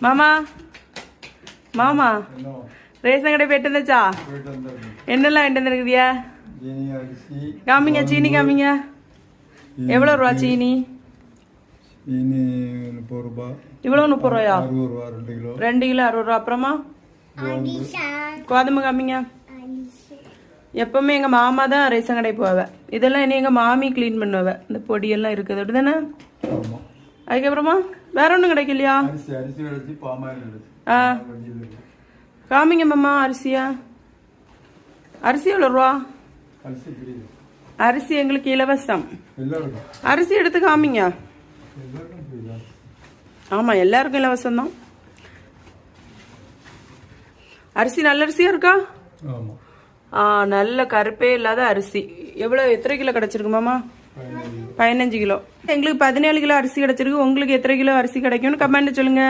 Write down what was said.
மாமா மாமா ரேஷன் கடை போயிட்டு வந்தாச்சா? என்னெல்லாம் வாங்கிட்டு வந்துருக்குதியா? காமிங்க சீனி காமிங்க. எவ்வளோ ரூபா சீனி? இவ்வளோ 30 ரூபாயா? 2 கிலோ 60 ரூபா. அப்புறமா கோதுமை காமிங்க. எப்பவுமே எங்க மாமா தான் ரேஷன் கடை போவ. இதெல்லாம் இனி எங்க மாமி கிளீன் பண்ணுவ. இந்த பொடியெல்லாம் இருக்குது அப்படிதானே? அதுக்கப்புறமா வேற ஒன்றும் கிடைக்கலையா? காமிங்க மாமா அரிசியா. அரிசி எவ்வளோ ரூபா? அரிசி எங்களுக்கு இலவசம். அரிசி எடுத்து காமிங்க. ஆமா எல்லாருக்கும் இலவசம் தான். அரிசி நல்ல அரிசியா இருக்கா? நல்ல கருப்பே இல்லாத அரிசி. எவ்வளவு எத்தனை கிலோ கிடைச்சிருக்கு மாமா? 15 கிலோ. எங்களுக்கு 17 கிலோ அரிசி கிடைச்சிருக்கு. உங்களுக்கு எத்தனை கிலோ அரிசி கிடைக்கும்னு கமெண்ட் சொல்லுங்க.